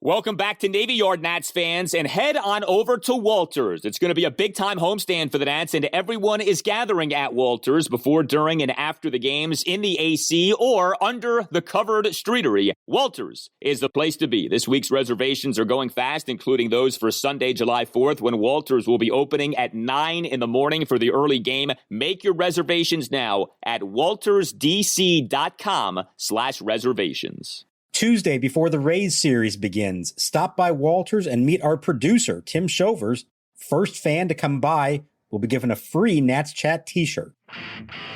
Welcome back to Navy Yard, Nats fans, and head on over to Walters. It's going to be a big-time homestand for the Nats, and everyone is gathering at Walters before, during, and after the games in the AC or under the covered streetery. Walters is the place to be. This week's reservations are going fast, including those for Sunday, July 4th, when Walters will be opening at 9 in the morning for the early game. Make your reservations now at waltersdc.com/reservations. Tuesday, before the Rays series begins, stop by Walters and meet our producer, Tim Shovers. First fan to come by will be given a free Nats Chat t-shirt.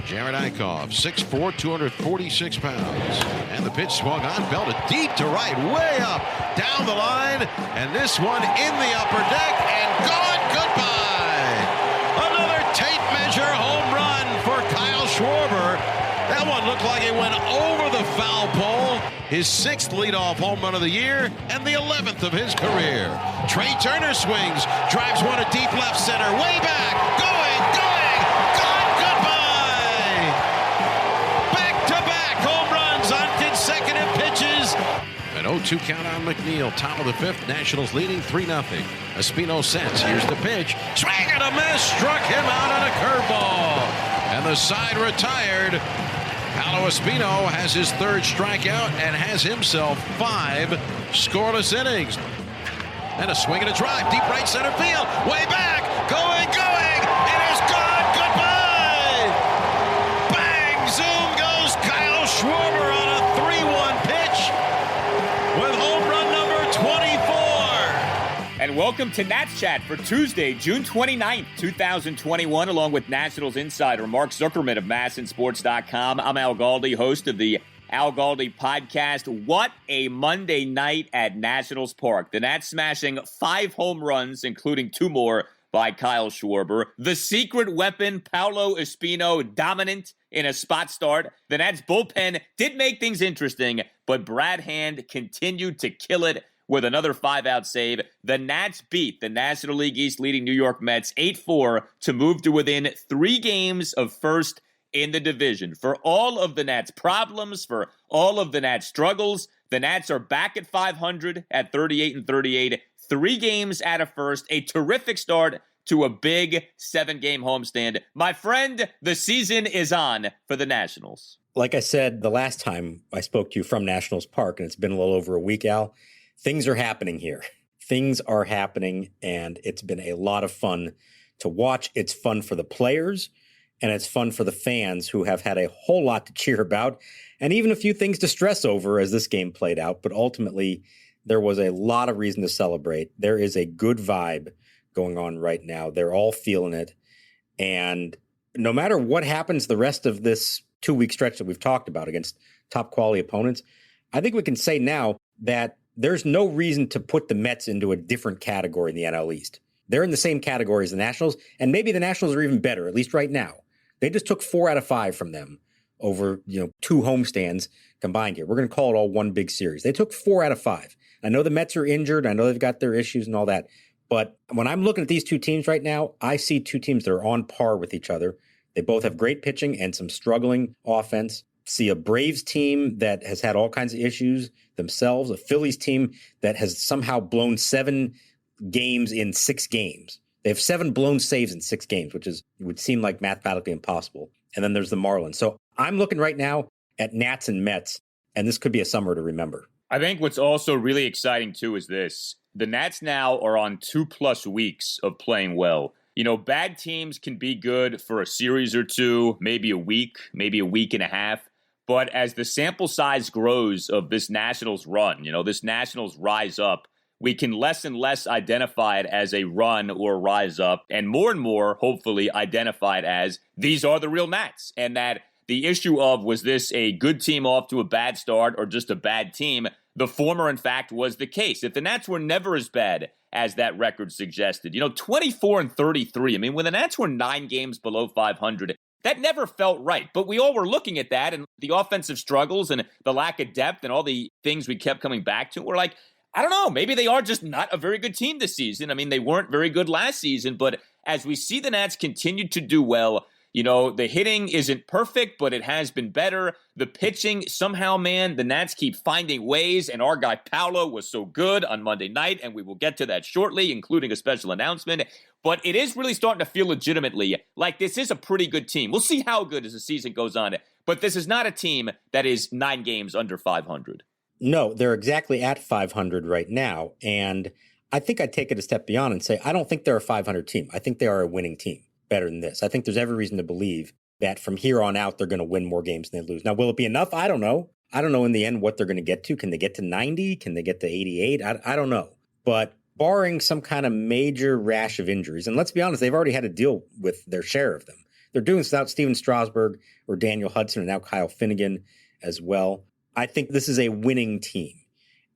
Jared Eichhoff, 6'4", 246 pounds. And the pitch swung on, belted deep to right, way up, down the line. And this one in the upper deck, and gone. Goodbye. Another tape measure home run for Kyle Schwarber. That one looked like it went over the foul pole. His 6th leadoff home run of the year and the 11th of his career. Trey Turner swings, drives one to deep left center, way back, going, gone, goodbye. Back-to-back home runs on consecutive pitches. An 0-2 count on McNeil, top of the 5th, Nationals leading 3-0. Espino sends, here's the pitch, swing and a miss, struck him out on a curveball. And the side retired. Paolo Espino has his 3rd strikeout and has himself 5 scoreless innings. And a swing and a drive, deep right center field, way back, going, it is gone, goodbye! Bang, zoom goes Kyle Schwarber on a 3-1 pitch with home run number 24. And welcome to Nats Chat for Tuesday, June 29th, 2021, along with Nationals insider Mark Zuckerman of MASNsports.com. I'm Al Galdi, host of the Al Galdi podcast. What a Monday night at Nationals Park. The Nats smashing 5 home runs, including 2 more by Kyle Schwarber. The secret weapon, Paolo Espino, dominant in a spot start. The Nats bullpen did make things interesting, but Brad Hand continued to kill it with another 5-out save. The Nats beat the National League East leading New York Mets 8-4 to move to within 3 games of first in the division. For all of the Nats' problems, for all of the Nats' struggles, the Nats are back at 500 at 38-38, 3 games out of first, a terrific start to a big 7-game homestand. My friend, the season is on for the Nationals. Like I said the last time I spoke to you from Nationals Park, and it's been a little over a week, Al, things are happening here. Things are happening, and it's been a lot of fun to watch. It's fun for the players, and it's fun for the fans who have had a whole lot to cheer about, and even a few things to stress over as this game played out. But ultimately, there was a lot of reason to celebrate. There is a good vibe going on right now. They're all feeling it. And no matter what happens the rest of this 2-week stretch that we've talked about against top quality opponents, I think we can say now that there's no reason to put the Mets into a different category in the NL East. They're in the same category as the Nationals, and maybe the Nationals are even better, at least right now. They just took 4 out of 5 from them over, 2 homestands combined here. We're going to call it all one big series. They took 4 out of 5. I know the Mets are injured. I know they've got their issues and all that. But when I'm looking at these 2 teams right now, I see 2 teams that are on par with each other. They both have great pitching and some struggling offense. See a Braves team that has had all kinds of issues themselves, a Phillies team that has somehow blown 7 games in 6 games. They have 7 blown saves in 6 games, which would seem like mathematically impossible. And then there's the Marlins. So I'm looking right now at Nats and Mets, and this could be a summer to remember. I think what's also really exciting, too, is this. The Nats now are on 2+ weeks of playing well. Bad teams can be good for a series or 2, maybe a week and a half. But as the sample size grows of this Nationals run, this Nationals rise up, we can less and less identify it as a run or rise up, and more, hopefully, identify it as these are the real Nats. And that the issue of was this a good team off to a bad start or just a bad team, the former, in fact, was the case. If the Nats were never as bad as that record suggested, 24-33, when the Nats were 9 games below 500, that never felt right, but we all were looking at that and the offensive struggles and the lack of depth and all the things we kept coming back to. We're like, I don't know, maybe they are just not a very good team this season. They weren't very good last season, but as we see the Nats continue to do well, The hitting isn't perfect, but it has been better. The pitching, somehow, man, the Nats keep finding ways, and our guy Paolo was so good on Monday night, and we will get to that shortly, including a special announcement. But it is really starting to feel legitimately like this is a pretty good team. We'll see how good as the season goes on, but this is not a team that is 9 games under 500. No, they're exactly at 500 right now, and I think I'd take it a step beyond and say I don't think they're a 500 team. I think they are a winning team. Better than this. I think there's every reason to believe that from here on out, they're going to win more games than they lose. Now, will it be enough? I don't know. I don't know in the end what they're going to get to. Can they get to 90? Can they get to 88? I don't know. But barring some kind of major rash of injuries, and let's be honest, they've already had to deal with their share of them. They're doing this without Steven Strasburg or Daniel Hudson and now Kyle Finnegan as well. I think this is a winning team.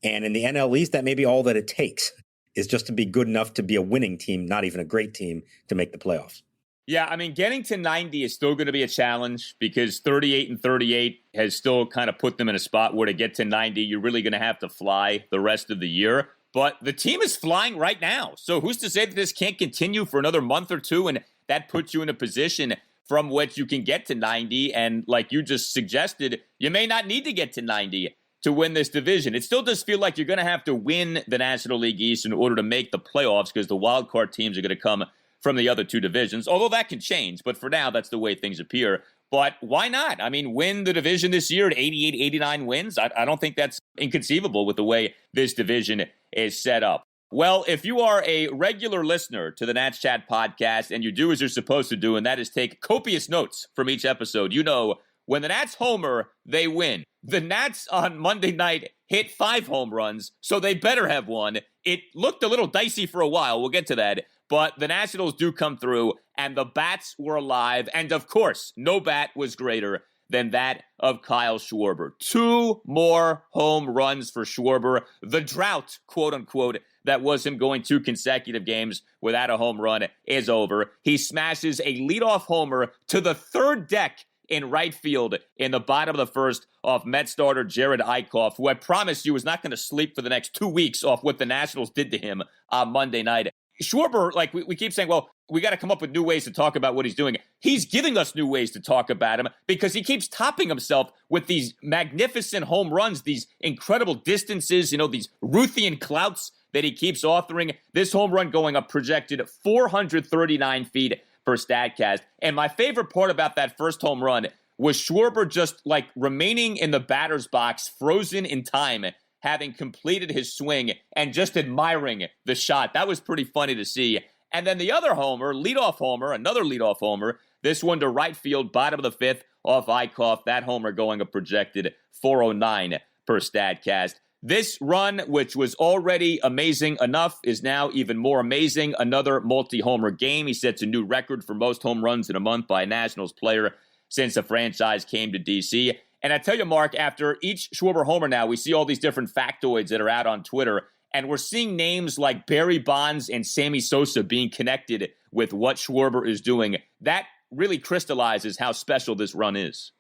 And in the NL East, that may be all that it takes is just to be good enough to be a winning team, not even a great team, to make the playoffs. Yeah, I mean, getting to 90 is still going to be a challenge because 38 and 38 has still kind of put them in a spot where to get to 90, you're really going to have to fly the rest of the year. But the team is flying right now. So who's to say that this can't continue for another month or two, and that puts you in a position from which you can get to 90. And like you just suggested, you may not need to get to 90 to win this division. It still does feel like you're going to have to win the National League East in order to make the playoffs because the wild card teams are going to come from the other two divisions, although that can change. But for now, that's the way things appear. But why not? I mean, win the division this year at 88, 89 wins. I don't think that's inconceivable with the way this division is set up. Well, if you are a regular listener to the Nats Chat podcast and you do as you're supposed to do, and that is take copious notes from each episode, you know when the Nats homer, they win. The Nats on Monday night hit 5 home runs, so they better have won. It looked a little dicey for a while. We'll get to that. But the Nationals do come through, and the bats were alive. And, of course, no bat was greater than that of Kyle Schwarber. 2 more home runs for Schwarber. The drought, quote-unquote, that was him going 2 consecutive games without a home run is over. He smashes a leadoff homer to the third deck in right field in the bottom of the first off Met starter Jared Eichhoff, who I promise you is not going to sleep for the next 2 weeks off what the Nationals did to him on Monday night. Schwarber, like we keep saying, well, we got to come up with new ways to talk about what he's doing. He's giving us new ways to talk about him because he keeps topping himself with these magnificent home runs, these incredible distances, these Ruthian clouts that he keeps authoring. This home run going up projected 439 feet per StatCast. And my favorite part about that first home run was Schwarber just like remaining in the batter's box, frozen in time, having completed his swing and just admiring the shot. That was pretty funny to see. And then the other homer, another leadoff homer, this one to right field, bottom of the 5th off Eichhoff. That homer going a projected 409 per StatCast. This run, which was already amazing enough, is now even more amazing. Another multi-homer game. He sets a new record for most home runs in a month by a Nationals player since the franchise came to D.C. And I tell you, Mark, after each Schwarber homer now, we see all these different factoids that are out on Twitter, and we're seeing names like Barry Bonds and Sammy Sosa being connected with what Schwarber is doing. That really crystallizes how special this run is.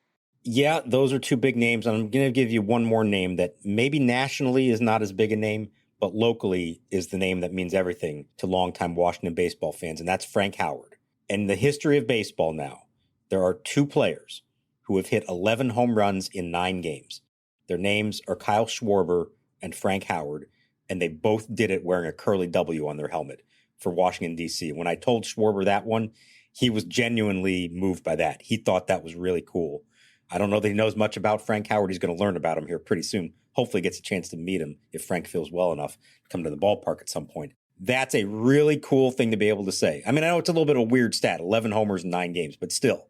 Yeah, those are 2 big names. I'm going to give you one more name that maybe nationally is not as big a name, but locally is the name that means everything to longtime Washington baseball fans, and that's Frank Howard. In the history of baseball now, there are 2 players who have hit 11 home runs in 9 games. Their names are Kyle Schwarber and Frank Howard, and they both did it wearing a curly W on their helmet for Washington, D.C. When I told Schwarber that one, he was genuinely moved by that. He thought that was really cool. I don't know that he knows much about Frank Howard. He's going to learn about him here pretty soon. Hopefully gets a chance to meet him if Frank feels well enough to come to the ballpark at some point. That's a really cool thing to be able to say. I mean, I know it's a little bit of a weird stat, 11 homers in 9 games, but still.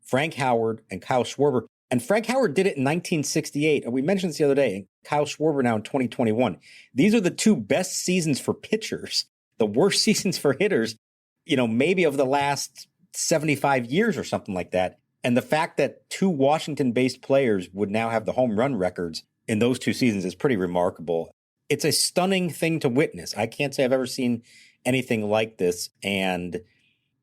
Frank Howard and Kyle Schwarber. And Frank Howard did it in 1968. And we mentioned this the other day. And Kyle Schwarber now in 2021. These are the 2 best seasons for pitchers. The worst seasons for hitters, maybe of the last 75 years or something like that. And the fact that 2 Washington-based players would now have the home run records in those 2 seasons is pretty remarkable. It's a stunning thing to witness. I can't say I've ever seen anything like this. And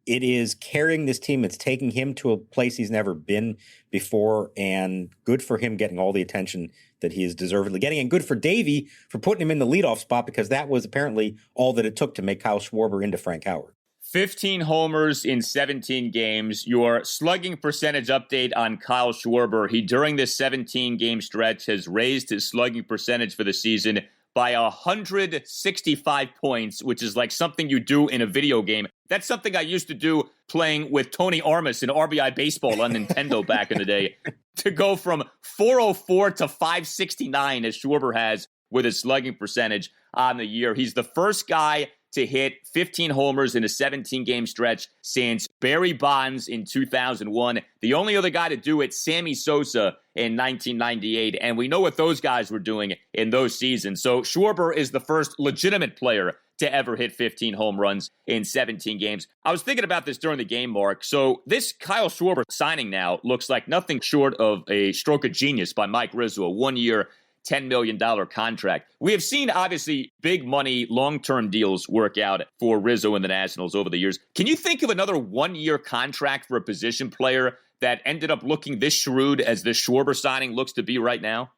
it is carrying this team. It's taking him to a place he's never been before, and good for him getting all the attention that he is deservedly getting, and good for Davey for putting him in the leadoff spot because that was apparently all that it took to make Kyle Schwarber into Frank Howard. 15 homers in 17 games. Your slugging percentage update on Kyle Schwarber. He, during this 17-game stretch, has raised his slugging percentage for the season by 165 points, which is like something you do in a video game. That's something I used to do playing with Tony Armas in RBI Baseball on Nintendo back in the day. To go from 404 to 569 as Schwarber has with his slugging percentage on the year. He's the first guy to hit 15 homers in a 17-game stretch since Barry Bonds in 2001. The only other guy to do it, Sammy Sosa in 1998. And we know what those guys were doing in those seasons. So Schwarber is the first legitimate player to ever hit 15 home runs in 17 games. I was thinking about this during the game, Mark. So this Kyle Schwarber signing now looks like nothing short of a stroke of genius by Mike Rizzo, a one-year, $10 million contract. We have seen, obviously, big money, long-term deals work out for Rizzo and the Nationals over the years. Can you think of another one-year contract for a position player that ended up looking this shrewd as this Schwarber signing looks to be right now?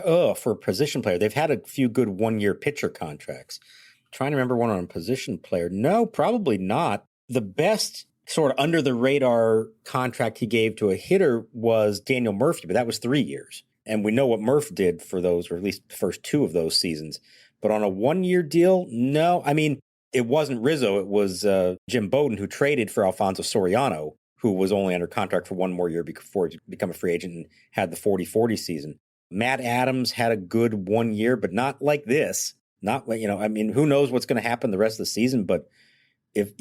Oh, for a position player. They've had a few good one-year pitcher contracts. I'm trying to remember one on a position player. No, probably not. The best sort of under-the-radar contract he gave to a hitter was Daniel Murphy, but that was 3 years. And we know what Murph did for those, or at least the first two of those seasons. But on a one-year deal, no. I mean, it wasn't Rizzo. It was Jim Bowden, who traded for Alfonso Soriano, who was only under contract for one more year before he became a free agent and had the 40-40 season. Matt Adams had a good 1 year, but not like this. Not, I mean, who knows what's going to happen the rest of the season. But if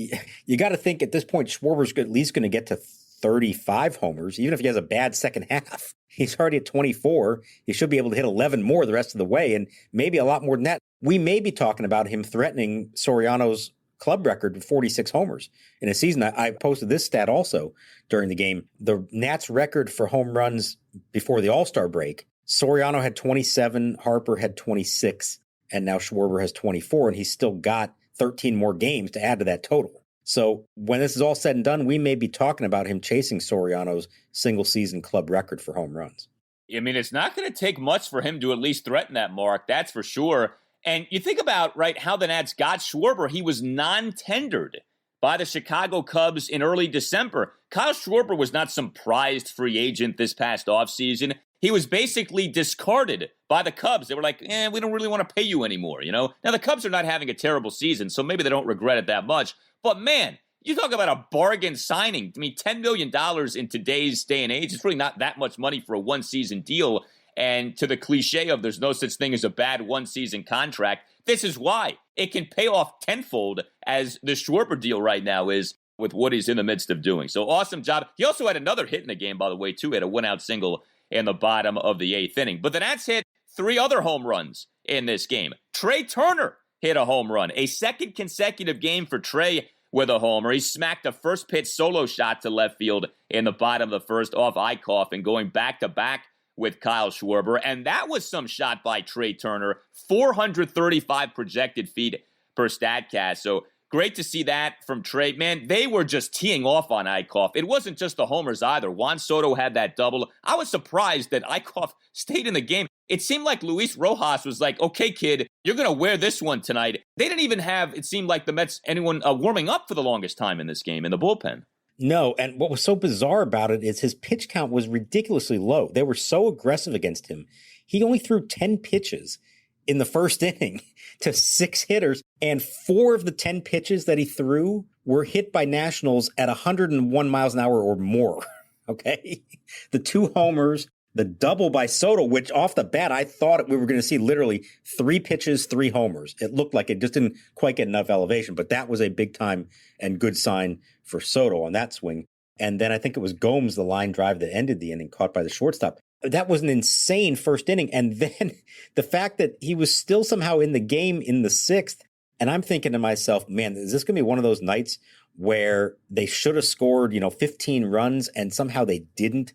you got to think at this point, Schwarber's at least going to get to 35 homers, even if he has a bad second half. He's already at 24. He should be able to hit 11 more the rest of the way, and maybe a lot more than that. We may be talking about him threatening Soriano's club record with 46 homers in a season. I posted this stat also during the game. The Nats record for home runs before the All-Star break, Soriano had 27, Harper had 26, and now Schwarber has 24, and he's still got 13 more games to add to that total. So when this is all said and done, we may be talking about him chasing Soriano's single-season club record for home runs. I mean, it's not going to take much for him to at least threaten that mark, that's for sure. And you think about, right, how the Nats got Schwarber. He was non-tendered by the Chicago Cubs in early December. Kyle Schwarber was not some prized free agent this past offseason. He was basically discarded by the Cubs. They were like, we don't really want to pay you anymore, Now, the Cubs are not having a terrible season, so maybe they don't regret it that much. But, man, you talk about a bargain signing. I mean, $10 million in today's day and age, it's really not that much money for a one-season deal. And to the cliche of there's no such thing as a bad one-season contract, this is why. It can pay off tenfold as the Schwarber deal right now is with what he's in the midst of doing. So awesome job. He also had another hit in the game, by the way, too. He had a one-out single in the bottom of the eighth inning. But the Nats hit 3 other home runs in this game. Trey Turner hit a home run. A second consecutive game for Trey with a homer. He smacked a first pitch solo shot to left field in the bottom of the first off Eichhoff and going back-to-back with Kyle Schwarber. And that was some shot by Trey Turner. 435 projected feet per StatCast. So great to see that from Trey. Man, they were just teeing off on Eichhoff. It wasn't just the homers either. Juan Soto had that double. I was surprised that Eichhoff stayed in the game. It seemed like Luis Rojas was like, okay, kid, you're going to wear this one tonight. They didn't even have, it seemed like the Mets, anyone warming up for the longest time in this game in the bullpen. No, and what was so bizarre about it is his pitch count was ridiculously low. They were so aggressive against him. He only threw 10 pitches in the first inning to 6 hitters, and 4 of the 10 pitches that he threw were hit by Nationals at 101 miles an hour or more. Okay? The 2 homers, the double by Soto, which off the bat, I thought we were going to see literally 3 pitches, 3 homers. It looked like it just didn't quite get enough elevation, but that was a big time and good sign for Soto on that swing. And then I think it was Gomes, the line drive that ended the inning, caught by the shortstop. That was an insane first inning. And then the fact that he was still somehow in the game in the 6th, and I'm thinking to myself, man, is this going to be one of those nights where they should have scored, 15 runs and somehow they didn't?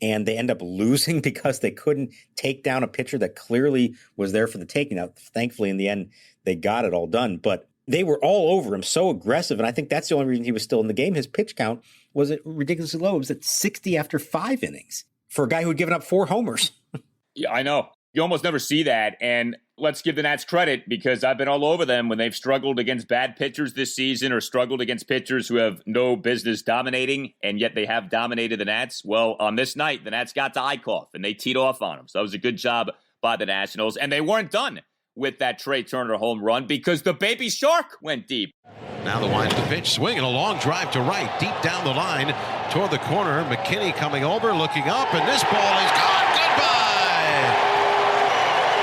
And they end up losing because they couldn't take down a pitcher that clearly was there for the taking. Now, thankfully, in the end, they got it all done. But they were all over him, so aggressive. And I think that's the only reason he was still in the game. His pitch count was ridiculously low. It was at 60 after 5 innings for a guy who had given up 4 homers. Yeah, I know. You almost never see that. And let's give the Nats credit because I've been all over them when they've struggled against bad pitchers this season or struggled against pitchers who have no business dominating, and yet they have dominated the Nats. Well, on this night, the Nats got to Eichhoff, and they teed off on them. So that was a good job by the Nationals, and they weren't done with that Trey Turner home run because the baby shark went deep. Now the wind to pitch, swinging a long drive to right, deep down the line toward the corner. McKinney coming over, looking up, and this ball is gone. Goodbye!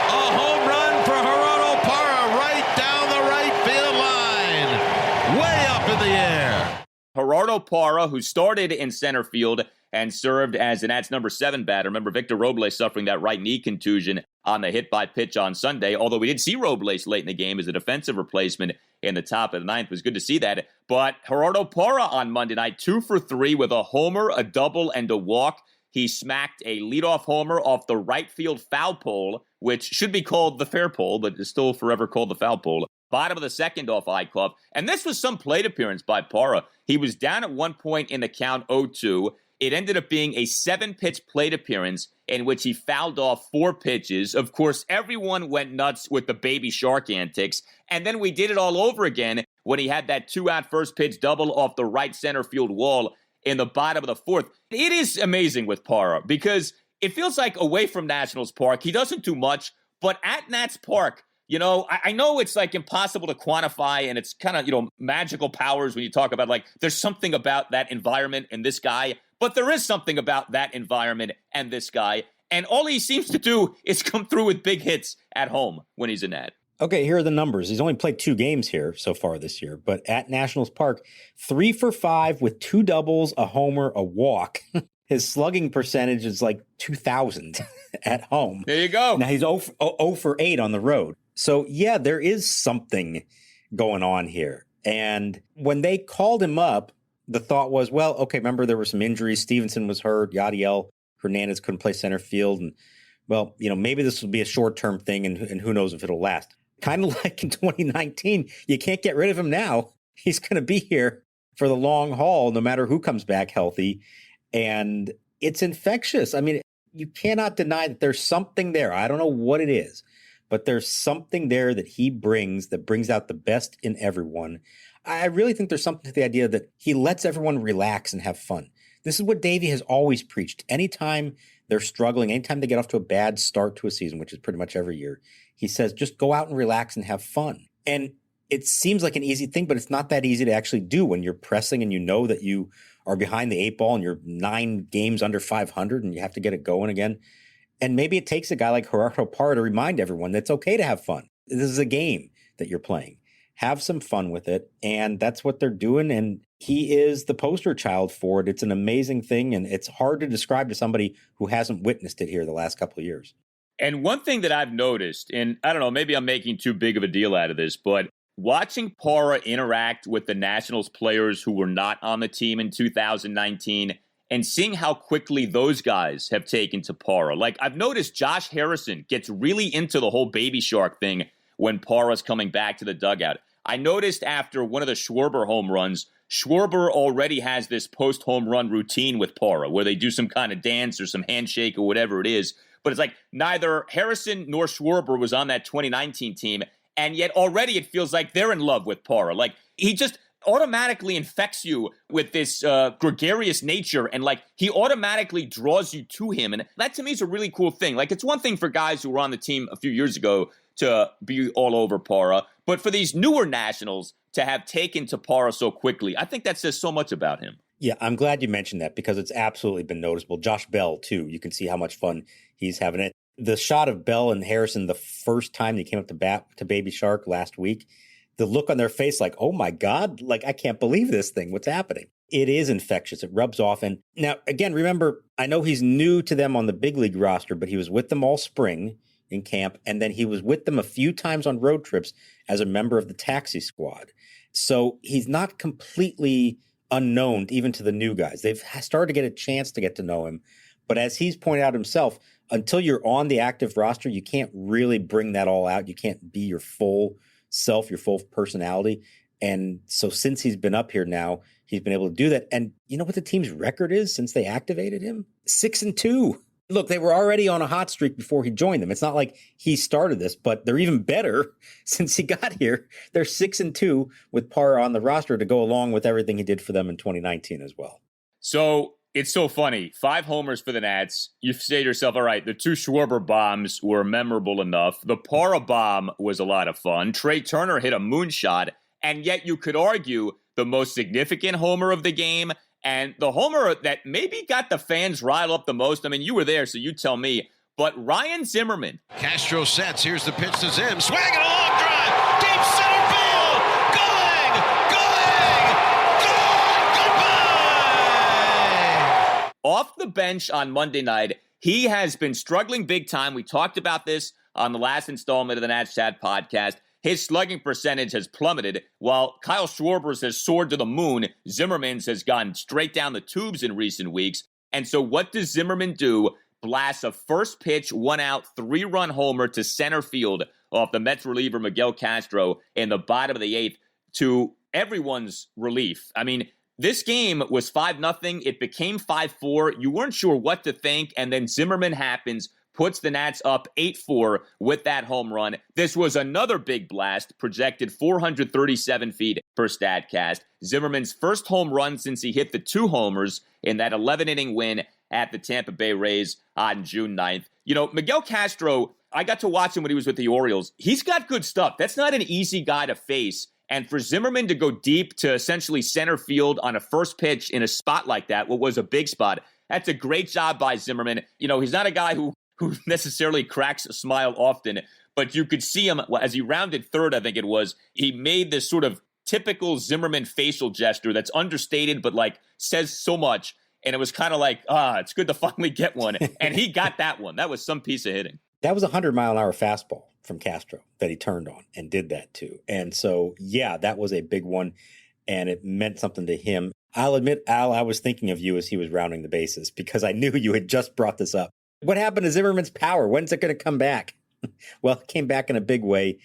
A home run for Gerardo Parra right down the right field line, way up in the air. Gerardo Parra, who started in center field and served as the Nats' number 7 batter. Remember, Victor Robles suffering that right knee contusion on the hit by pitch on Sunday, although we did see Robles late in the game as a defensive replacement in the top of the ninth. It was good to see that. But Gerardo Parra on Monday night, 2 for 3 with a homer, a double, and a walk. He smacked a leadoff homer off the right field foul pole, which should be called the fair pole, but is still forever called the foul pole. Bottom of the second off Eichhoff. And this was some plate appearance by Parra. He was down at one point in the count 0-2. It ended up being a 7-pitch plate appearance in which he fouled off 4 pitches. Of course, everyone went nuts with the baby shark antics. And then we did it all over again when he had that 2-out first pitch double off the right center field wall in the bottom of the 4th. It is amazing with Parra because it feels like away from Nationals Park, he doesn't do much, but at Nats Park, you know, I know it's like impossible to quantify and it's kind of, you know, magical powers when you talk about like there's something about that environment and this guy, but there is something about that environment and this guy. And all he seems to do is come through with big hits at home when he's a Nat. Okay, here are the numbers. He's only played 2 games here so far this year, but at Nationals Park, 3 for 5 with 2 doubles, a homer, a walk. His slugging percentage is like 2,000 at home. There you go. Now he's 0 for 8 on the road. So, yeah, there is something going on here. And when they called him up, the thought was, well, okay, remember there were some injuries. Stevenson was hurt. Yadiel Hernandez couldn't play center field. And, well, you know, maybe this will be a short-term thing, and who knows if it'll last. Kind of like in 2019, you can't get rid of him now. He's going to be here for the long haul, no matter who comes back healthy. And it's infectious. I mean, you cannot deny that there's something there. I don't know what it is, but there's something there that he brings that brings out the best in everyone. I really think there's something to the idea that he lets everyone relax and have fun. This is what Davey has always preached. Anytime they're struggling, anytime they get off to a bad start to a season, which is pretty much every year, he says, just go out and relax and have fun. And it seems like an easy thing, but it's not that easy to actually do when you're pressing and you know that you are behind the 8 ball and you're 9 games under 500 and you have to get it going again. And maybe it takes a guy like Gerardo Parra to remind everyone that it's okay to have fun. This is a game that you're playing. Have some fun with it. And that's what they're doing. And he is the poster child for it. It's an amazing thing. And it's hard to describe to somebody who hasn't witnessed it here the last couple of years. And one thing that I've noticed, and I don't know, maybe I'm making too big of a deal out of this, but watching Parra interact with the Nationals players who were not on the team in 2019 and seeing how quickly those guys have taken to Parra. Like, I've noticed Josh Harrison gets really into the whole baby shark thing when Parra's coming back to the dugout. I noticed after one of the Schwarber home runs, Schwarber already has this post-home run routine with Parra where they do some kind of dance or some handshake or whatever it is. But it's like neither Harrison nor Schwarber was on that 2019 team, and yet already it feels like they're in love with Parra. Like, he just automatically infects you with this gregarious nature, and like he automatically draws you to him. And that to me is a really cool thing. Like, it's one thing for guys who were on the team a few years ago to be all over Parra, but for these newer Nationals to have taken to Parra so quickly, I think that says so much about him. Yeah, I'm glad you mentioned that because it's absolutely been noticeable. Josh Bell, too. You can see how much fun he's having it. The shot of Bell and Harrison the first time they came up to bat to Baby Shark last week, the look on their face like, oh my God, like I can't believe this thing. What's happening? It is infectious. It rubs off. And now, again, remember, I know he's new to them on the big league roster, but he was with them all spring in camp. And then he was with them a few times on road trips as a member of the taxi squad. So he's not completely unknown even to the new guys. They've started to get a chance to get to know him. But as he's pointed out himself, until you're on the active roster, you can't really bring that all out. You can't be your full self, your full personality. And so since he's been up here now, he's been able to do that. And you know what the team's record is since they activated him? 6-2. Look, they were already on a hot streak before he joined them. It's not like he started this, but they're even better since he got here. They're 6-2 with Parra on the roster to go along with everything he did for them in 2019 as well. So it's so funny. 5 homers for the Nats. You say to yourself, all right, the 2 Schwarber bombs were memorable enough. The Parra bomb was a lot of fun. Trey Turner hit a moonshot. And yet you could argue the most significant homer of the game and the homer that maybe got the fans riled up the most. I mean, you were there, so you tell me. But Ryan Zimmerman. Castro sets. Here's the pitch to Zim. Swinging a long drive. Deep center field. Going. Goodbye. Off the bench on Monday night, he has been struggling big time. We talked about this on the last installment of the Nats Chat podcast. His slugging percentage has plummeted, while Kyle Schwarber's has soared to the moon. Zimmerman's has gone straight down the tubes in recent weeks. And so what does Zimmerman do? Blasts a first pitch, 1-out, 3-run homer to center field off the Mets reliever Miguel Castro in the bottom of the 8th to everyone's relief. I mean, this game was 5-0. It became 5-4. You weren't sure what to think, and then Zimmerman happens, puts the Nats up 8-4 with that home run. This was another big blast, projected 437 feet per StatCast. Zimmerman's first home run since he hit the 2 homers in that 11-inning win at the Tampa Bay Rays on June 9th. You know, Miguel Castro, I got to watch him when he was with the Orioles. He's got good stuff. That's not an easy guy to face. And for Zimmerman to go deep to essentially center field on a first pitch in a spot like that, what was a big spot, that's a great job by Zimmerman. You know, he's not a guy who necessarily cracks a smile often, but you could see him as he rounded third, I think it was, he made this sort of typical Zimmerman facial gesture that's understated, but like says so much. And it was kind of like, it's good to finally get one. And he got that one. That was some piece of hitting. That was a 100-mile-an-hour fastball from Castro that he turned on and did that too. And so, yeah, that was a big one, and it meant something to him. I'll admit, Al, I was thinking of you as he was rounding the bases because I knew you had just brought this up. What happened to Zimmerman's power? When's it going to come back? Well, it came back in a big way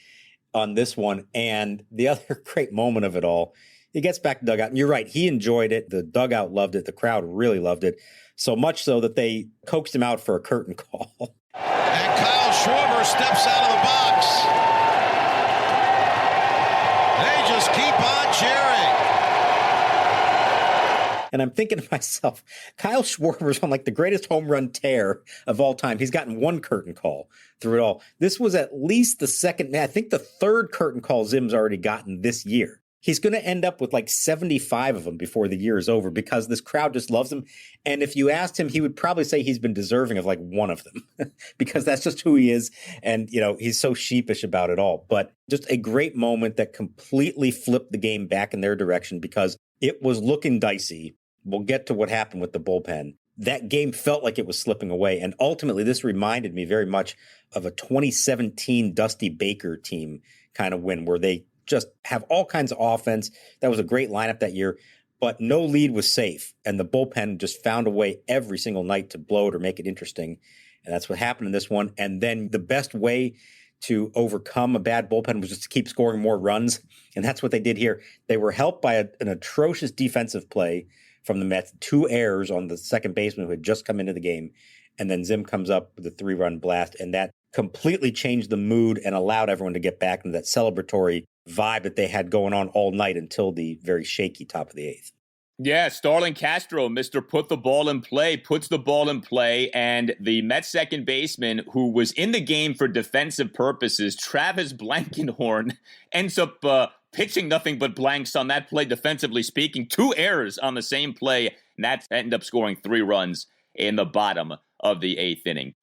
on this one. And the other great moment of it all, he gets back to dugout. And you're right, he enjoyed it. The dugout loved it. The crowd really loved it. So much so that they coaxed him out for a curtain call. And Kyle Schwarber steps out of the box. They just keep on cheering. And I'm thinking to myself, Kyle Schwarber's on like the greatest home run tear of all time. He's gotten one curtain call through it all. This was at least the second, I think the third curtain call Zim's already gotten this year. He's going to end up with like 75 of them before the year is over because this crowd just loves him. And if you asked him, he would probably say he's been deserving of like one of them because that's just who he is. And, you know, he's so sheepish about it all. But just a great moment that completely flipped the game back in their direction because it was looking dicey. We'll get to what happened with the bullpen. That game felt like it was slipping away. And ultimately, this reminded me very much of a 2017 Dusty Baker team kind of win where they just have all kinds of offense. That was a great lineup that year, but no lead was safe. And the bullpen just found a way every single night to blow it or make it interesting. And that's what happened in this one. And then the best way to overcome a bad bullpen was just to keep scoring more runs. And that's what they did here. They were helped by an atrocious defensive play from the Mets, 2 errors on the second baseman who had just come into the game. And then Zim comes up with a 3-run blast. And that completely changed the mood and allowed everyone to get back into that celebratory vibe that they had going on all night until the very shaky top of the 8th. Yeah, Starlin Castro, Mr. Put the Ball in Play, puts the ball in play, and the Mets second baseman, who was in the game for defensive purposes, Travis Blankenhorn, ends up pitching nothing but blanks on that play defensively speaking. 2 errors on the same play. Nats end up scoring 3 runs in the bottom of the 8th inning.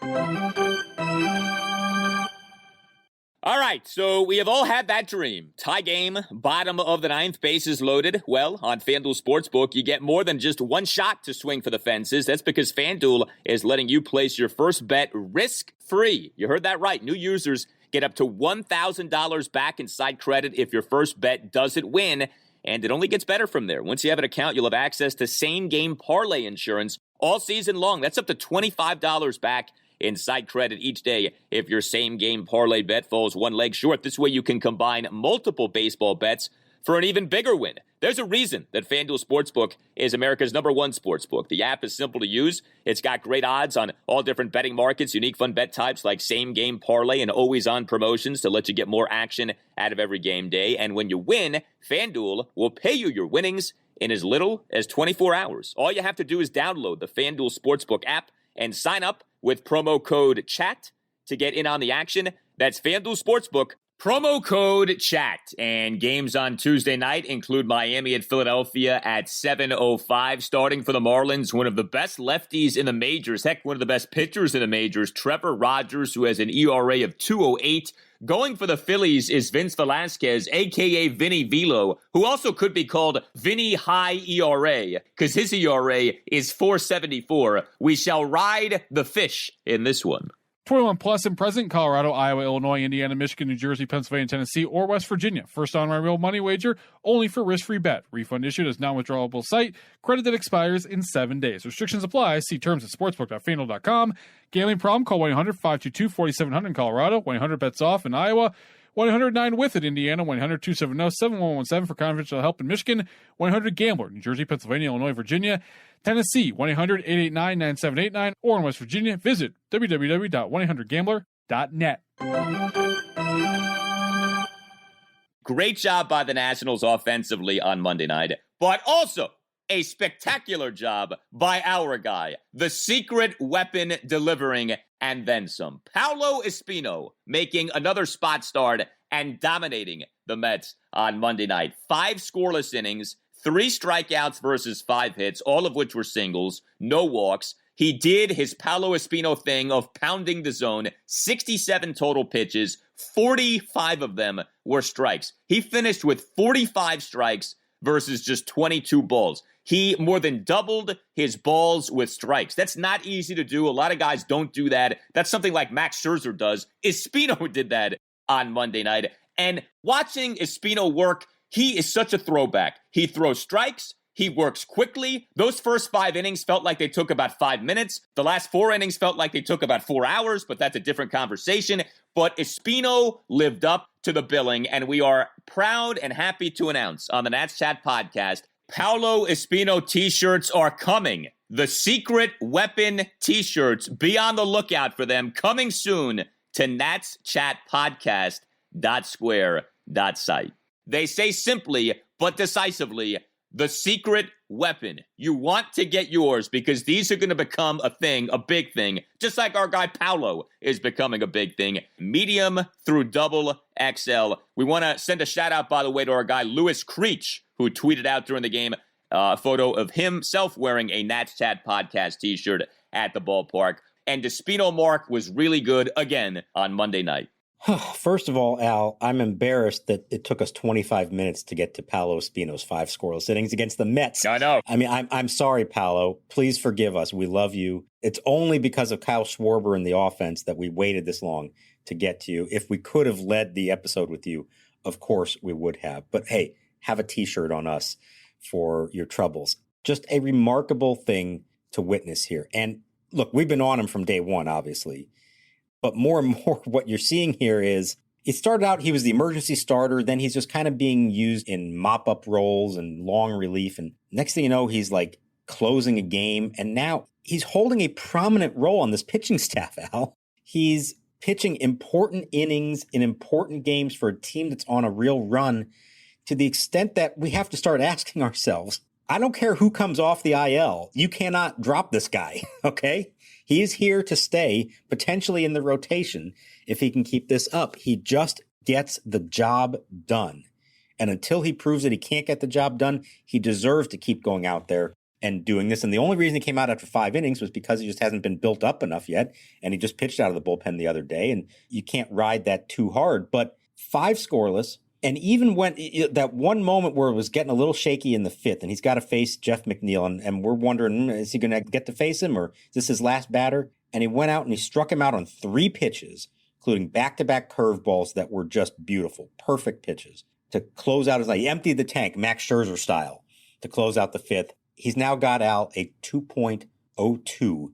All right, so we have all had that dream. Tie game, bottom of the 9th, bases loaded. Well, on FanDuel Sportsbook, you get more than just one shot to swing for the fences. That's because FanDuel is letting you place your first bet risk-free. You heard that right. New users get up to $1,000 back in site credit if your first bet doesn't win, and it only gets better from there. Once you have an account, you'll have access to same-game parlay insurance all season long. That's up to $25 back in site credit each day if your same-game parlay bet falls one leg short. This way you can combine multiple baseball bets for an even bigger win. There's a reason that FanDuel Sportsbook is America's #1 sportsbook. The app is simple to use. It's got great odds on all different betting markets, unique fun bet types like same-game parlay and always-on promotions to let you get more action out of every game day. And when you win, FanDuel will pay you your winnings in as little as 24 hours. All you have to do is download the FanDuel Sportsbook app and sign up with promo code CHAT to get in on the action. That's FanDuel Sportsbook, promo code CHAT. And games on Tuesday night include Miami at Philadelphia at 7:05. Starting for the Marlins, one of the best lefties in the majors, heck, one of the best pitchers in the majors, Trevor Rogers, who has an ERA of 2.08. Going for the Phillies is Vince Velasquez, a.k.a. Vinny Velo, who also could be called Vinny High ERA, because his ERA is 4.74. We shall ride the fish in this one. 21 plus and present, Colorado, Iowa, Illinois, Indiana, Michigan, New Jersey, Pennsylvania, Tennessee, or West Virginia. First online real money wager, only for risk-free bet. Refund issued as non-withdrawable site. Credit that expires in 7 days. Restrictions apply. See terms at sportsbook.fanduel.com. Gambling problem? Call 1-800-522-4700 in Colorado. 1-800-BETS-OFF in Iowa. 1-800-9-WITH in Indiana. 1-800-270-7117 for confidential help in Michigan. 1-800-GAMBLER, New Jersey, Pennsylvania, Illinois, Virginia, Tennessee. 1-800-889-9789. Or in West Virginia, visit www.1800gambler.net. Great job by the Nationals offensively on Monday night, but also a spectacular job by our guy, the secret weapon delivering and then some. Paolo Espino making another spot start and dominating the Mets on Monday night. 5 scoreless innings, 3 strikeouts versus 5 hits, all of which were singles, no walks. He did his Paolo Espino thing of pounding the zone, 67 total pitches, 45 of them were strikes. He finished with 45 strikes versus just 22 balls. He more than doubled his balls with strikes. That's not easy to do. A lot of guys don't do that. That's something like Max Scherzer does. Espino did that on Monday night. And watching Espino work, he is such a throwback. He throws strikes. He works quickly. Those first 5 innings felt like they took about 5 minutes. The last 4 innings felt like they took about 4 hours, but that's a different conversation. But Espino lived up to the billing, and we are proud and happy to announce on the Nats Chat podcast, Paolo Espino t-shirts are coming. The secret weapon t-shirts. Be on the lookout for them. Coming soon to natschatpodcast.square.site. They say simply but decisively, the secret weapon. You want to get yours because these are going to become a thing, a big thing, just like our guy Paolo is becoming a big thing. Medium through double XL. We want to send a shout out, by the way, to our guy Lewis Creech, who tweeted out during the game a photo of himself wearing a Nats Chat podcast t-shirt at the ballpark. And Espino Mark was really good again on Monday night. First of all, Al, I'm embarrassed that it took us 25 minutes to get to Paolo Espino's 5 scoreless innings against the Mets. I know. I mean, I'm sorry, Paolo. Please forgive us. We love you. It's only because of Kyle Schwarber in the offense that we waited this long to get to you. If we could have led the episode with you, of course we would have. But hey, have a t-shirt on us for your troubles. Just a remarkable thing to witness here. And look, we've been on him from day one, obviously. But more and more what you're seeing here is it started out, he was the emergency starter. Then he's just kind of being used in mop-up roles and long relief. And next thing you know, he's like closing a game. And now he's holding a prominent role on this pitching staff, Al. He's pitching important innings in important games for a team that's on a real run to the extent that we have to start asking ourselves, I don't care who comes off the IL. You cannot drop this guy, okay? He is here to stay, potentially in the rotation, if he can keep this up. He just gets the job done. And until he proves that he can't get the job done, he deserves to keep going out there and doing this. And the only reason he came out after 5 innings was because he just hasn't been built up enough yet. And he just pitched out of the bullpen the other day. And you can't ride that too hard. But 5 scoreless. And even when that one moment where it was getting a little shaky in the 5th, and he's got to face Jeff McNeil, and we're wondering, is he going to get to face him, or is this his last batter? And he went out and he struck him out on 3 pitches, including back-to-back curveballs that were just beautiful, perfect pitches to close out his night. He emptied the tank, Max Scherzer style, to close out the 5th. He's now got Al a 2.02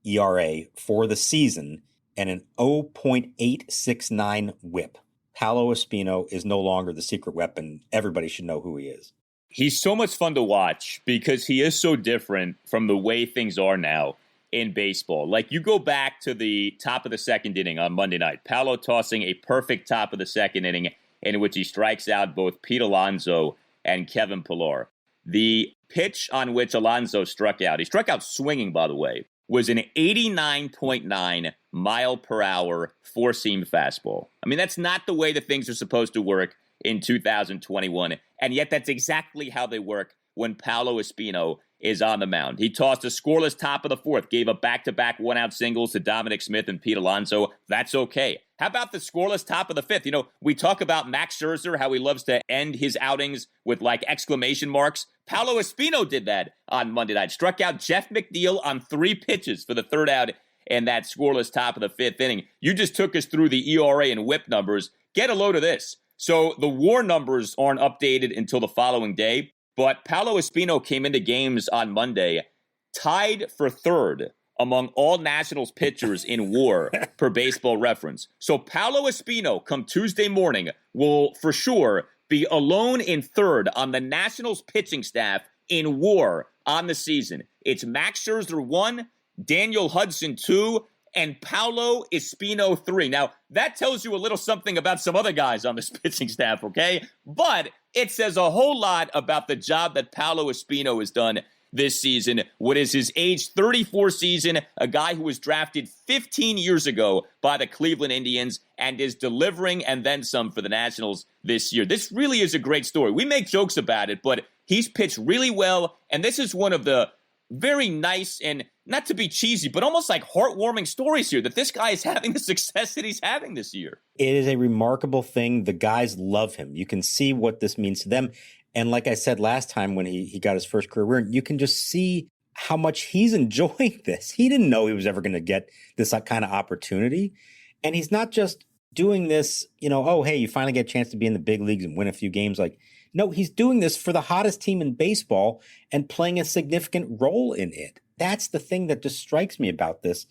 ERA for the season and an 0.869 whip. Paolo Espino is no longer the secret weapon. Everybody should know who he is. He's so much fun to watch because he is so different from the way things are now in baseball. Like, you go back to the top of the second inning on Monday night, Paolo tossing a perfect top of the second inning in which he strikes out both Pete Alonso and Kevin Pillar. The pitch on which Alonso struck out, he struck out swinging, by the way, was an 89.9 mile per hour four-seam fastball. I mean, that's not the way that things are supposed to work in 2021, and yet that's exactly how they work when Paolo Espino is on the mound. He tossed a scoreless top of the fourth, gave up back-to-back one-out singles to Dominic Smith and Pete Alonso. That's okay. How about the scoreless top of the fifth? You know, we talk about Max Scherzer, how he loves to end his outings with, like, exclamation marks. Paolo Espino did that on Monday night. Struck out Jeff McNeil on 3 pitches for the third out in that scoreless top of the fifth inning. You just took us through the ERA and WHIP numbers. Get a load of this. So the WAR numbers aren't updated until the following day, but Paolo Espino came into games on Monday tied for third among all Nationals pitchers in WAR per Baseball Reference. So Paolo Espino, come Tuesday morning, will for sure be alone in third on the Nationals pitching staff in WAR on the season. It's Max Scherzer 1, Daniel Hudson 2, and Paolo Espino 3. Now, that tells you a little something about some other guys on this pitching staff, okay? But it says a whole lot about the job that Paolo Espino has done this season. What is his age 34 season, a guy who was drafted 15 years ago by the Cleveland Indians and is delivering and then some for the Nationals this year. This really is a great story. We make jokes about it, but he's pitched really well, and this is one of the very nice and, not to be cheesy, but almost like heartwarming stories here that this guy is having the success that he's having this year. It is a remarkable thing. The guys love him. You can see what this means to them. And like I said last time when he got his first career win, you can just see how much he's enjoying this. He didn't know he was ever going to get this kind of opportunity. And he's not just doing this, you know, oh, hey, you finally get a chance to be in the big leagues and win a few games. Like, no, he's doing this for the hottest team in baseball and playing a significant role in it. That's the thing that just strikes me about this,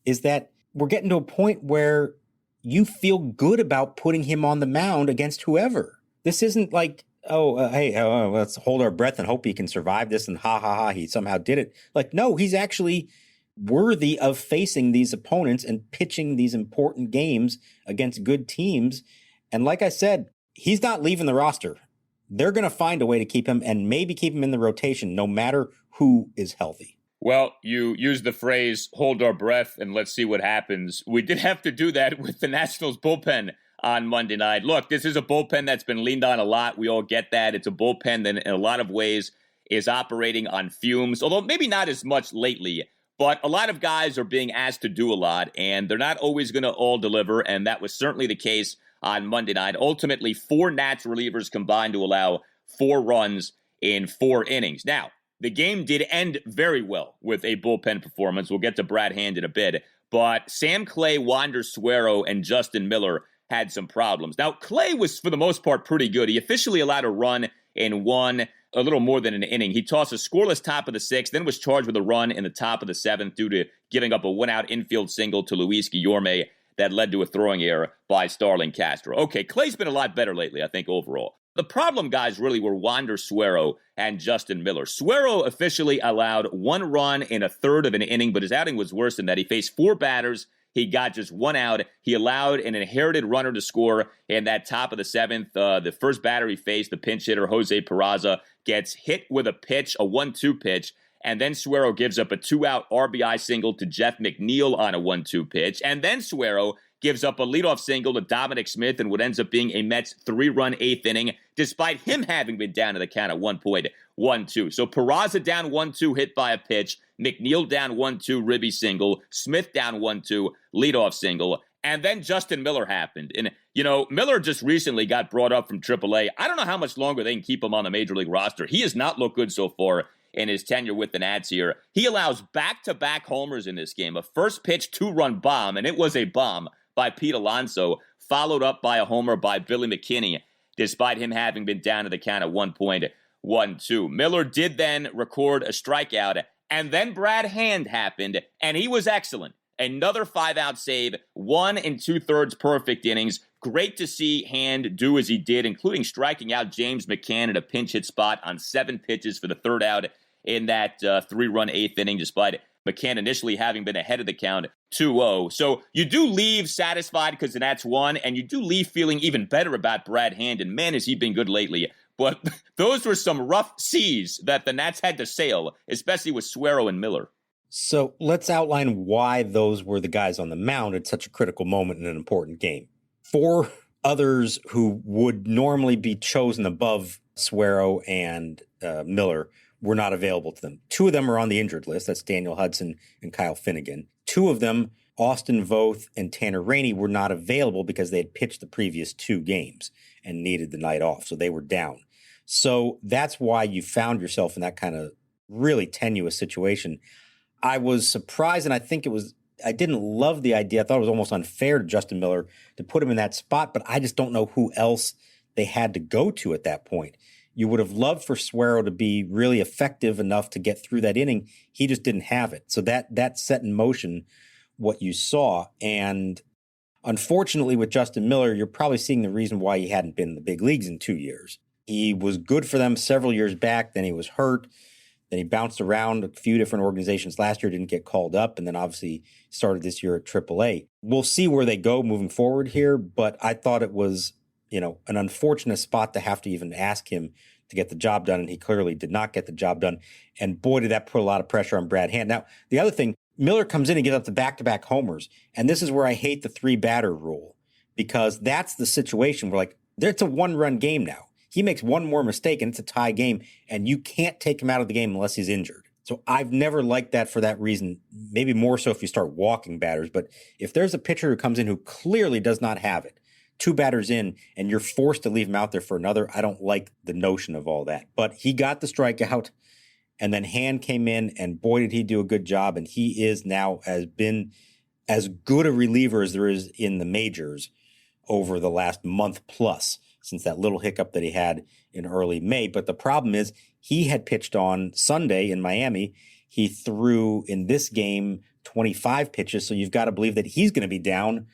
is that we're getting to a point where you feel good about putting him on the mound against whoever. This isn't like, let's hold our breath and hope he can survive this and he somehow did it. Like, no, he's actually worthy of facing these opponents and pitching these important games against good teams. And like I said, he's not leaving the roster. They're going to find a way to keep him and maybe keep him in the rotation no matter who is healthy. Well, you used the phrase, hold our breath and let's see what happens. We did have to do that with the Nationals bullpen on Monday night. Look, this is a bullpen that's been leaned on a lot. We all get that. It's a bullpen that in a lot of ways is operating on fumes, although maybe not as much lately. But a lot of guys are being asked to do a lot, and they're not always going to all deliver, and that was certainly the case on Monday night. Ultimately, 4 Nats relievers combined to allow 4 runs in 4 innings. Now, the game did end very well with a bullpen performance. We'll get to Brad Hand in a bit. But Sam Clay, Wander Suero, and Justin Miller had some problems. Now, Clay was, for the most part, pretty good. He officially allowed a run in a little more than an inning. He tossed a scoreless top of the 6th, then was charged with a run in the top of the 7th due to giving up a one-out infield single to Luis Guillorme that led to a throwing error by Starlin Castro. Okay, Clay's been a lot better lately, I think, overall. The problem, guys, really were Wander Suero and Justin Miller. Suero officially allowed 1 run in a third of an inning, but his outing was worse than that. He faced 4 batters. He got just 1 out. He allowed an inherited runner to score in that top of the 7th. The first batter he faced, the pinch hitter, Jose Peraza, gets hit with a pitch, a 1-2 pitch, and then Suero gives up a 2-out RBI single to Jeff McNeil on a 1-2 pitch, and then Suero gives up a leadoff single to Dominic Smith in what ends up being a Mets 3-run 8th inning, despite him having been down to the count at 1.12. So Peraza down 1-2, hit by a pitch. McNeil down 1-2, ribby single. Smith down 1-2, leadoff single. And then Justin Miller happened. And, you know, Miller just recently got brought up from AAA. I don't know how much longer they can keep him on the Major League roster. He has not looked good so far in his tenure with the Nats here. He allows back-to-back homers in this game. A first pitch 2-run bomb, and it was a bomb by Pete Alonso, followed up by a homer by Billy McKinney, despite him having been down to the count at 1.12. Miller did then record a strikeout, and then Brad Hand happened, and he was excellent. Another 5-out save, 1 2/3 perfect innings, great to see Hand do as he did, including striking out James McCann at a pinch hit spot on 7 pitches for the third out in that 3-run 8th inning, despite McCann initially having been ahead of the count 2-0. So you do leave satisfied because the Nats won, and you do leave feeling even better about Brad Hand, and man, has he been good lately. But those were some rough seas that the Nats had to sail, especially with Suero and Miller. So let's outline why those were the guys on the mound at such a critical moment in an important game. 4 others who would normally be chosen above Suero and Miller were not available to them. 2 of them are on the injured list. That's Daniel Hudson and Kyle Finnegan. 2 of them, Austin Voth and Tanner Rainey, were not available because they had pitched the previous 2 games and needed the night off, so they were down. So that's why you found yourself in that kind of really tenuous situation. I was surprised, and I didn't love the idea. I thought it was almost unfair to Justin Miller to put him in that spot, but I just don't know who else they had to go to at that point. You would have loved for Suero to be really effective enough to get through that inning. He just didn't have it. So that set in motion what you saw. And unfortunately with Justin Miller, you're probably seeing the reason why he hadn't been in the big leagues in 2 years. He was good for them several years back. Then he was hurt. Then he bounced around a few different organizations last year, didn't get called up, and then obviously started this year at AAA. We'll see where they go moving forward here, but I thought it was, an unfortunate spot to have to even ask him to get the job done, and he clearly did not get the job done. And boy, did that put a lot of pressure on Brad Hand. Now, the other thing, Miller comes in and gives up the back-to-back homers, and this is where I hate the 3-batter rule, because that's the situation where, it's a 1-run game now. He makes one more mistake and it's a tie game, and you can't take him out of the game unless he's injured. So I've never liked that for that reason, maybe more so if you start walking batters. But if there's a pitcher who comes in who clearly does not have it, 2 batters in, and you're forced to leave him out there for another, I don't like the notion of all that. But he got the strikeout, and then Hand came in, and boy, did he do a good job. And he is now has been as good a reliever as there is in the majors over the last month plus, since that little hiccup that he had in early May. But the problem is he had pitched on Sunday in Miami. He threw in this game 25 pitches, so you've got to believe that he's going to be down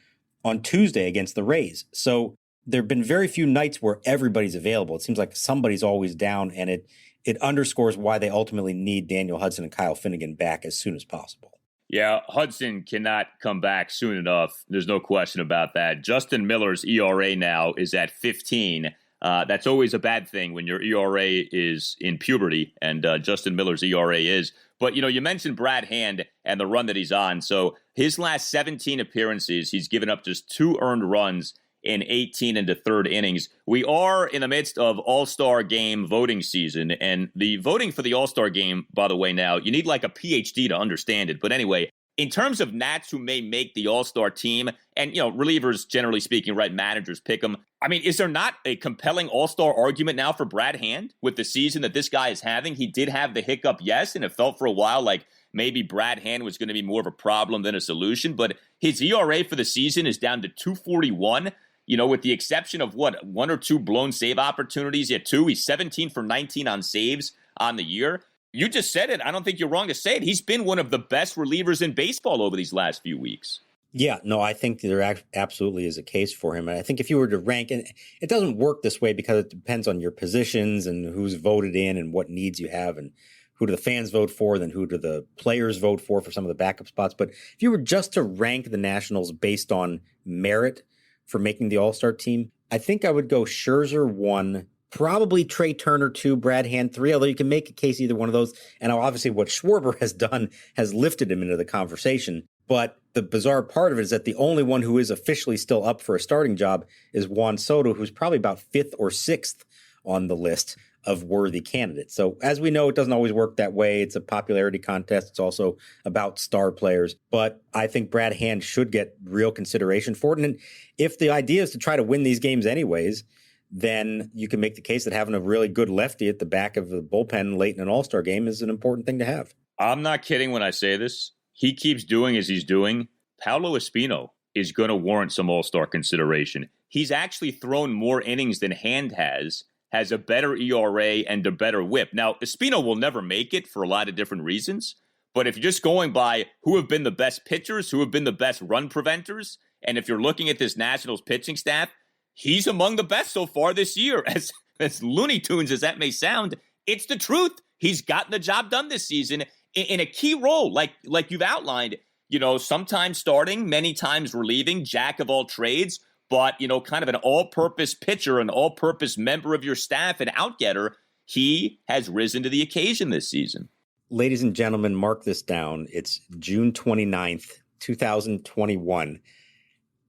on Tuesday against the Rays. So there have been very few nights where everybody's available. It seems like somebody's always down, and it underscores why they ultimately need Daniel Hudson and Kyle Finnegan back as soon as possible. Yeah, Hudson cannot come back soon enough. There's no question about that. Justin Miller's ERA now is at 15. That's always a bad thing when your ERA is in puberty, and Justin Miller's ERA is. But, you mentioned Brad Hand and the run that he's on. So his last 17 appearances, he's given up just 2 earned runs in 18 into third innings. We are in the midst of All-Star Game voting season, and the voting for the All-Star Game, by the way, now, you need like a PhD to understand it. But anyway, in terms of Nats who may make the All-Star team, and, relievers, generally speaking, right, managers pick them. I mean, is there not a compelling All-Star argument now for Brad Hand with the season that this guy is having? He did have the hiccup, yes, and it felt for a while like maybe Brad Hand was going to be more of a problem than a solution, but his ERA for the season is down to 2.41. With the exception of 1 or 2 blown save opportunities, he had 2. He's 17 for 19 on saves on the year. You just said it. I don't think you're wrong to say it. He's been one of the best relievers in baseball over these last few weeks. Yeah, no, I think there absolutely is a case for him. And I think if you were to rank, and it doesn't work this way because it depends on your positions and who's voted in and what needs you have and who do the fans vote for, then who do the players vote for some of the backup spots. But if you were just to rank the Nationals based on merit for making the All-Star team, I think I would go Scherzer 1, probably Trey Turner 2, Brad Hand 3, although you can make a case either one of those. And obviously what Schwarber has done has lifted him into the conversation. But the bizarre part of it is that the only one who is officially still up for a starting job is Juan Soto, who's probably about 5th or 6th on the list of worthy candidates. So as we know, it doesn't always work that way. It's a popularity contest. It's also about star players. But I think Brad Hand should get real consideration for it. And if the idea is to try to win these games anyways, then you can make the case that having a really good lefty at the back of the bullpen late in an All-Star game is an important thing to have. I'm not kidding when I say this. He keeps doing as he's doing. Paolo Espino is going to warrant some All-Star consideration. He's actually thrown more innings than Hand has a better ERA and a better whip. Now, Espino will never make it for a lot of different reasons, but if you're just going by who have been the best pitchers, who have been the best run preventers, and if you're looking at this Nationals pitching staff, he's among the best so far this year. As Looney Tunes as that may sound, it's the truth. He's gotten the job done this season in a key role, like you've outlined. Sometimes starting, many times relieving, jack of all trades, but, kind of an all-purpose pitcher, an all-purpose member of your staff, an out-getter. He has risen to the occasion this season. Ladies and gentlemen, mark this down. It's June 29th, 2021.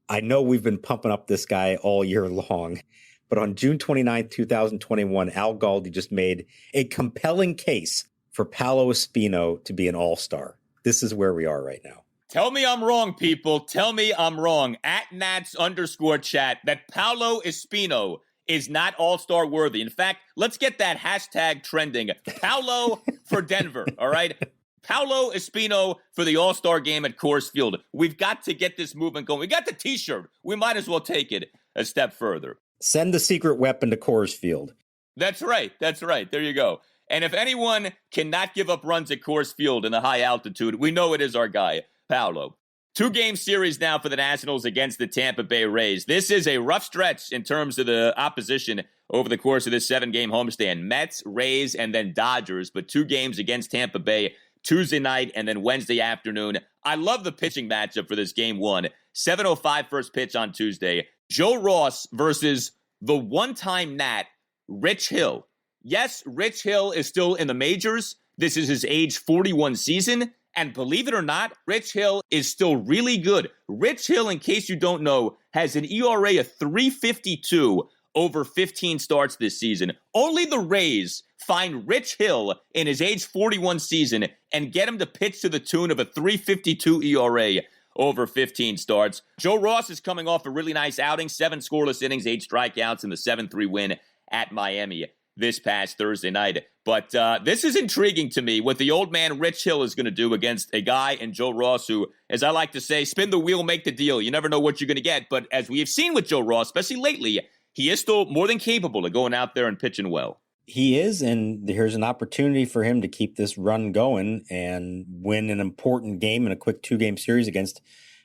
I know we've been pumping up this guy all year long, but on June 29th, 2021, Al Galdi just made a compelling case for Paolo Espino to be an all-star. This is where we are right now. Tell me I'm wrong, people. Tell me I'm wrong. @Nats_chat that Paolo Espino is not all-star worthy. In fact, let's get that hashtag trending. Paolo for Denver, all right? Paolo Espino for the all-star game at Coors Field. We've got to get this movement going. We got the T-shirt. We might as well take it a step further. Send the secret weapon to Coors Field. That's right. There you go. And if anyone cannot give up runs at Coors Field in the high altitude, we know it is our guy, Paolo. 2-game series now for the Nationals against the Tampa Bay Rays. This is a rough stretch in terms of the opposition over the course of this 7-game homestand. Mets, Rays, and then Dodgers, but 2 games against Tampa Bay Tuesday night and then Wednesday afternoon. I love the pitching matchup for this game 1. 7:05 first pitch on Tuesday. Joe Ross versus the one-time Nat, Rich Hill. Yes, Rich Hill is still in the majors. This is his age 41 season. And believe it or not, Rich Hill is still really good. Rich Hill, in case you don't know, has an ERA of 3.52 over 15 starts this season. Only the Rays find Rich Hill in his age 41 season and get him to pitch to the tune of a 3.52 ERA over 15 starts. Joe Ross is coming off a really nice outing, 7 scoreless innings, 8 strikeouts, and the 7-3 win at Miami this past Thursday night. But this is intriguing to me what the old man Rich Hill is going to do against a guy in Joe Ross who, as I like to say, spin the wheel, make the deal. You never know what you're going to get. But as we have seen with Joe Ross, especially lately, he is still more than capable of going out there and pitching well. He is, and here's an opportunity for him to keep this run going and win an important game in a quick 2-game series against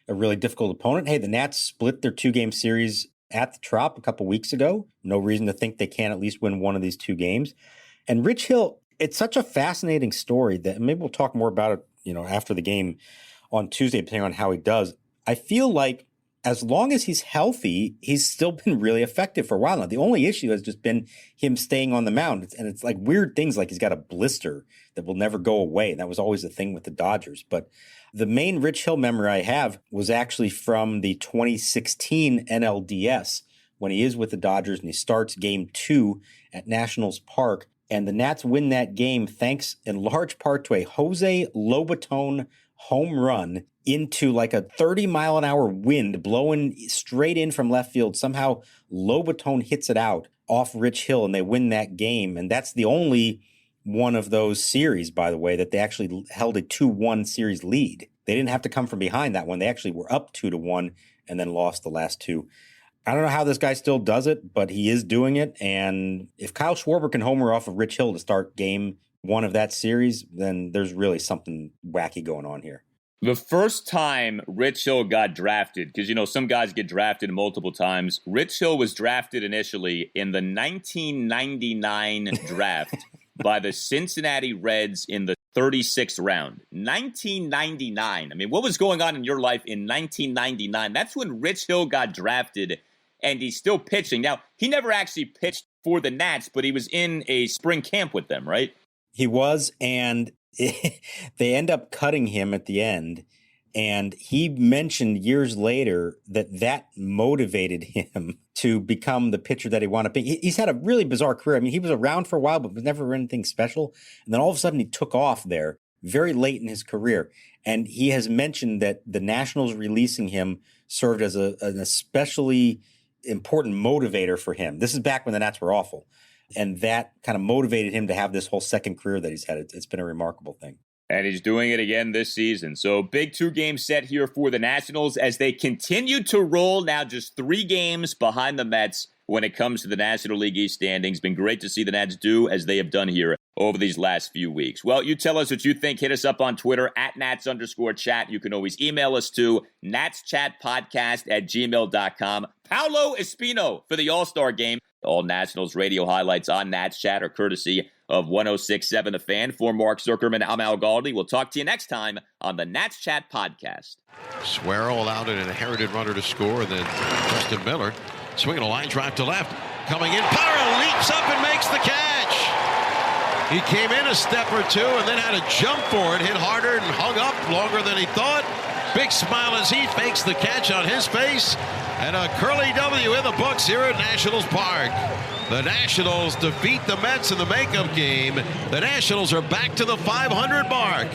a really difficult opponent. Hey, the Nats split their 2-game series at the Trop a couple weeks ago. No reason to think they can't at least win one of these 2 games. And Rich Hill, it's such a fascinating story that maybe we'll talk more about it, after the game on Tuesday, depending on how he does. I feel like as long as he's healthy, he's still been really effective for a while now. The only issue has just been him staying on the mound. And it's like weird things like he's got a blister that will never go away. And that was always the thing with the Dodgers. But the main Rich Hill memory I have was actually from the 2016 NLDS when he is with the Dodgers and he starts game 2 at Nationals Park. And the Nats win that game thanks in large part to a Jose Lobaton home run into like a 30-mile-an-hour wind blowing straight in from left field. Somehow Lobaton hits it out off Rich Hill and they win that game. And that's the only one of those series, by the way, that they actually held a 2-1 series lead. They didn't have to come from behind that one. They actually were up 2-1 and then lost the last 2. I don't know how this guy still does it, but he is doing it. And if Kyle Schwarber can homer off of Rich Hill to start game 1 of that series, then there's really something wacky going on here. The first time Rich Hill got drafted, because, some guys get drafted multiple times. Rich Hill was drafted initially in the 1999 draft by the Cincinnati Reds in the 36th round. 1999. I mean, what was going on in your life in 1999? That's when Rich Hill got drafted, and he's still pitching. Now, he never actually pitched for the Nats, but he was in a spring camp with them, right? He was, and they end up cutting him at the end. And he mentioned years later that motivated him to become the pitcher that he wanted to be. He's had a really bizarre career. I mean, he was around for a while, but was never anything special. And then all of a sudden he took off there very late in his career. And he has mentioned that the Nationals releasing him served as an especially important motivator for him. This is back when the Nats were awful. And that kind of motivated him to have this whole second career that he's had. It's been a remarkable thing. And he's doing it again this season. So big 2-game set here for the Nationals as they continue to roll now just 3 games behind the Mets when it comes to the National League East standings. Been great to see the Nats do as they have done here over these last few weeks. Well, you tell us what you think. Hit us up on Twitter @Nats_chat. You can always email us to natschatpodcast@gmail.com. Paolo Espino for the All-Star Game. All Nationals radio highlights on Nats Chat are courtesy of 106.7 The Fan. For Mark Zuckerman, I'm Al Galdi. We'll talk to you next time on the Nats Chat Podcast. Swirl allowed an inherited runner to score, and then Justin Miller swinging a line drive to left. Coming in, Parra leaps up and makes the catch. He came in a step or two and then had to jump for it, hit harder and hung up longer than he thought. Big smile as he fakes the catch on his face. And a curly W in the books here at Nationals Park. The Nationals defeat the Mets in the makeup game. The Nationals are back to the 500 mark.